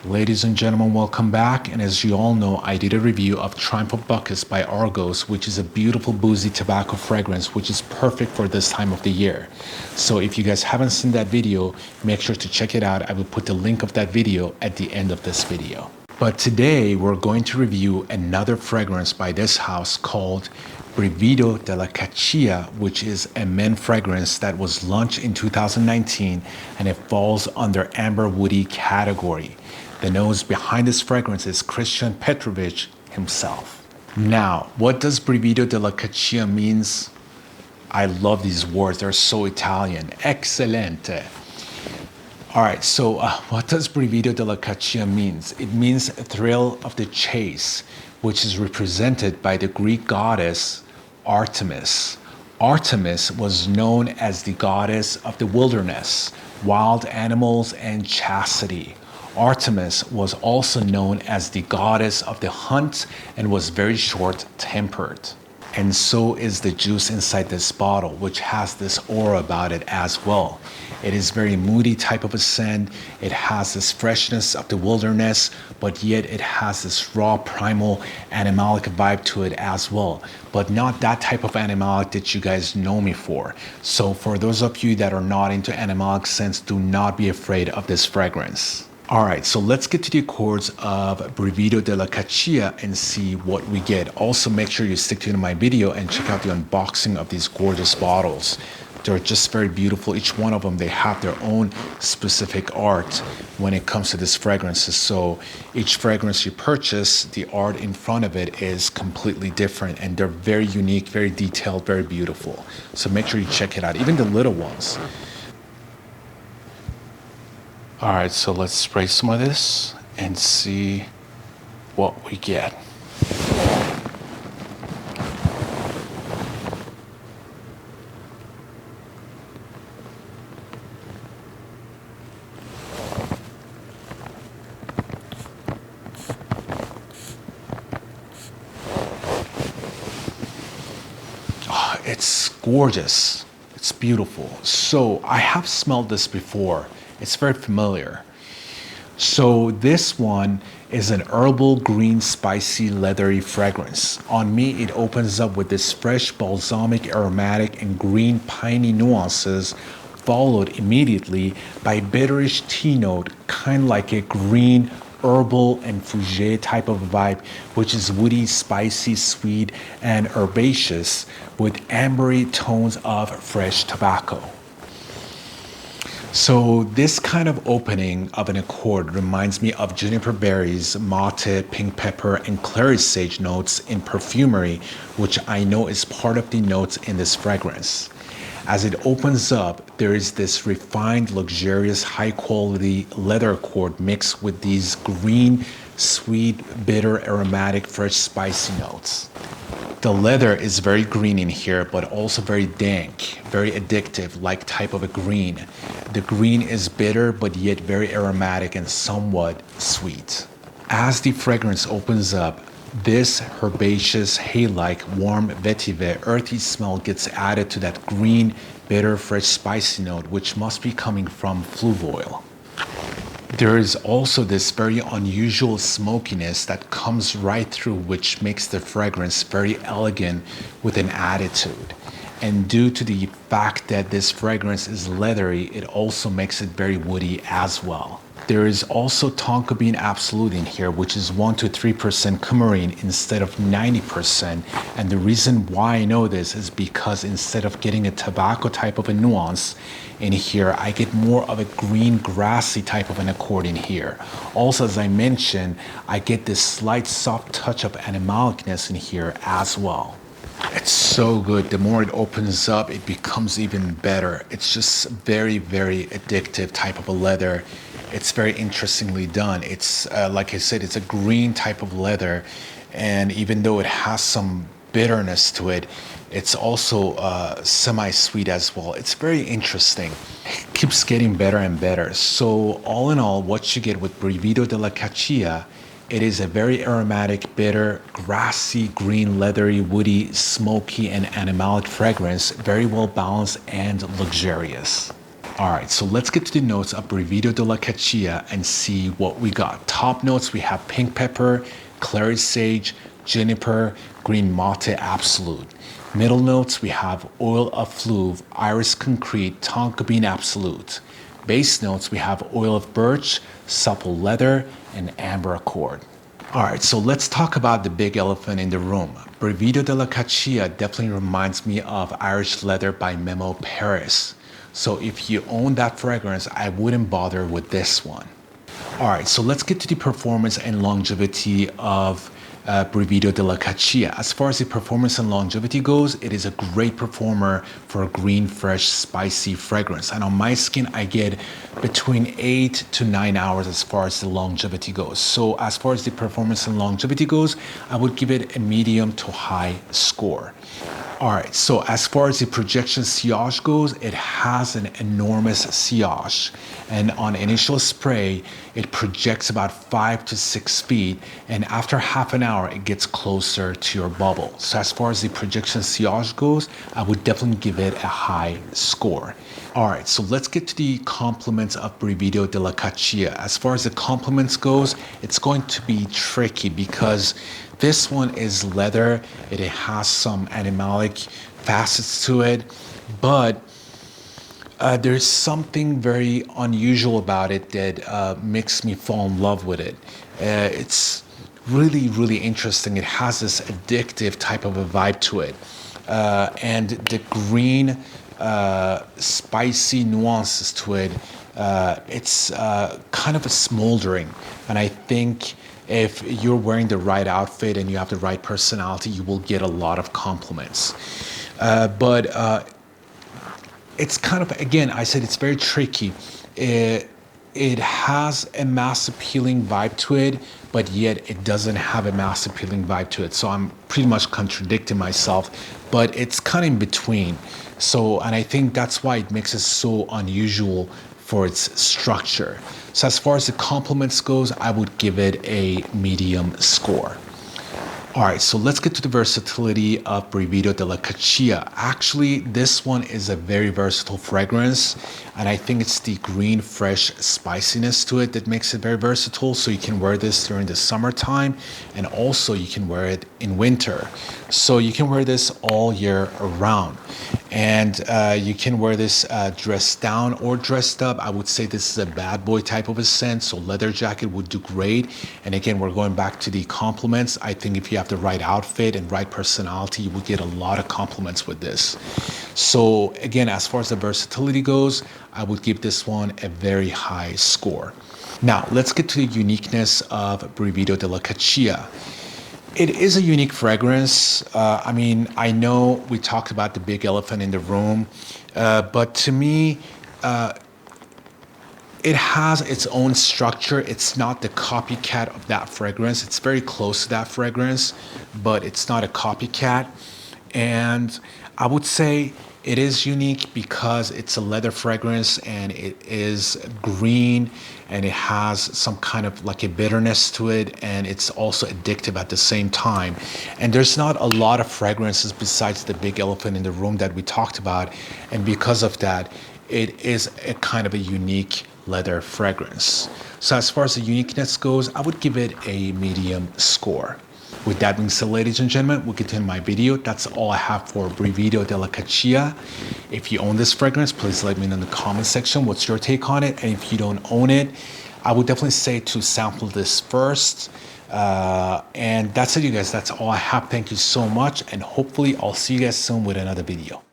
Ladies and gentlemen, welcome back. And as you all know, I did a review of Triumph of Bacchus by Argos, which is a beautiful boozy tobacco fragrance, which is perfect for this time of the year. So if you guys haven't seen that video, make sure to check it out. I will put the link of that video at the end of this video. But today we're going to review another fragrance by this house called Brivido Della Caccia, which is a men fragrance that was launched in 2019 and it falls under amber woody category. The nose behind this fragrance is Christian Petrovich himself. Now, what does Brivido della Caccia means? I love these words, they're so Italian. Excelente. All right, so what does Brivido della Caccia means? It means thrill of the chase, which is represented by the Greek goddess Artemis. Artemis was known as the goddess of the wilderness, wild animals, and chastity. Artemis was also known as the goddess of the hunt and was very short-tempered. And so is the juice inside this bottle, which has this aura about it as well. It is very moody type of a scent. It has this freshness of the wilderness, but yet it has this raw, primal, animalic vibe to it as well. But not that type of animalic that you guys know me for. So for those of you that are not into animalic scents, do not be afraid of this fragrance. All right, so let's get to the accords of Brivido della Caccia and see what we get. Also, make sure you stick to my video and check out the unboxing of these gorgeous bottles. They're just very beautiful. Each one of them, they have their own specific art when it comes to these fragrances. So each fragrance you purchase, the art in front of it is completely different and they're very unique, very detailed, very beautiful. So make sure you check it out, even the little ones. All right, so let's spray some of this and see what we get. Oh, it's gorgeous. It's beautiful. So I have smelled this before. It's very familiar. So this one is an herbal, green, spicy, leathery fragrance. On me, it opens up with this fresh, balsamic, aromatic, and green, piney nuances, followed immediately by bitterish tea note, kind of like a green, herbal, and fougere type of vibe, which is woody, spicy, sweet, and herbaceous, with ambery tones of fresh tobacco. So this kind of opening of an accord reminds me of juniper berries, mate, pink pepper, and clary sage notes in perfumery, which I know is part of the notes in this fragrance. As it opens up, there is this refined, luxurious, high-quality leather accord mixed with these green, sweet, bitter, aromatic, fresh, spicy notes. The leather is very green in here, but also very dank, very addictive, like type of a green. The green is bitter, but yet very aromatic and somewhat sweet. As the fragrance opens up, this herbaceous, hay-like, warm, vetiver, earthy smell gets added to that green, bitter, fresh, spicy note, which must be coming from fluve oil. There is also this very unusual smokiness that comes right through, which makes the fragrance very elegant with an attitude. And due to the fact that this fragrance is leathery, it also makes it very woody as well. There is also tonka bean absolute in here, which is 1 to 3% coumarin instead of 90%. And the reason why I know this is because instead of getting a tobacco type of a nuance in here, I get more of a green grassy type of an accord in here. Also, as I mentioned, I get this slight soft touch of animalicness in here as well. It's so good. The more it opens up, it becomes even better. It's just very, very addictive type of a leather. It's very interestingly done. It's like I said, it's a green type of leather, and even though it has some bitterness to it, it's also semi-sweet as well. It's very interesting. It keeps getting better and better. So all in all, what you get with Brivido della Caccia, it is a very aromatic, bitter, grassy, green, leathery, woody, smoky, and animalic fragrance, very well balanced and luxurious. All right, so let's get to the notes of Brivido Della Caccia and see what we got. Top notes, we have pink pepper, clary sage, juniper, green mate absolute. Middle notes, we have oil of fluve, iris concrete, tonka bean absolute. Base notes, we have oil of birch, supple leather, and amber accord. All right, so let's talk about the big elephant in the room. Brivido Della Caccia definitely reminds me of Irish Leather by Memo Paris. So if you own that fragrance, I wouldn't bother with this one. All right, so let's get to the performance and longevity of Brivido Della Caccia. As far as the performance and longevity goes, it is a great performer for a green, fresh, spicy fragrance. And on my skin, I get between 8 to 9 hours as far as the longevity goes. So as far as the performance and longevity goes, I would give it a medium to high score. All right, so as far as the projection sillage goes, it has an enormous sillage. And on initial spray, it projects about 5 to 6 feet. And after half an hour, it gets closer to your bubble. So as far as the projection sillage goes, I would definitely give it a high score. All right, so let's get to the compliments of Brivido Della Caccia. As far as the compliments goes, it's going to be tricky because this one is leather. It has some animalic facets to it, but there's something very unusual about it that makes me fall in love with it. It's really, really interesting. It has this addictive type of a vibe to it. And the green, spicy nuances to it, it's kind of a smoldering. And I think if you're wearing the right outfit and you have the right personality, you will get a lot of compliments. But it's kind of, again, I said it's very tricky. It has a mass appealing vibe to it, but yet it doesn't have a mass appealing vibe to it. So I'm pretty much contradicting myself, but it's kind of in between. So, and I think that's why it makes it so unusual for its structure. So as far as the compliments goes, I would give it a medium score. All right, so let's get to the versatility of Brivido Della Caccia. Actually, this one is a very versatile fragrance, and I think it's the green, fresh spiciness to it that makes it very versatile. So you can wear this during the summertime, and also you can wear it in winter. So you can wear this all year around. And you can wear this dressed down or dressed up. I would say this is a bad boy type of a scent, so leather jacket would do great. And again, we're going back to the compliments. I think if you have the right outfit and right personality, you will get a lot of compliments with this. So again, as far as the versatility goes, I would give this one a very high score. Now, let's get to the uniqueness of Brivido Della Caccia. It is a unique fragrance. I mean, I know we talked about the big elephant in the room, but to me, it has its own structure. It's not the copycat of that fragrance. It's very close to that fragrance, but it's not a copycat. And I would say it is unique because it's a leather fragrance and it is green and it has some kind of like a bitterness to it, and it's also addictive at the same time. And there's not a lot of fragrances besides the big elephant in the room that we talked about, and because of that, it is a kind of a unique leather fragrance. So as far as the uniqueness goes, I would give it a medium score. With that being said, ladies and gentlemen, we'll continue my video. That's all I have for Brivido Della Caccia. If you own this fragrance, please let me know in the comment section what's your take on it. And if you don't own it, I would definitely say to sample this first. And that's it, you guys. That's all I have. Thank you so much. And hopefully I'll see you guys soon with another video.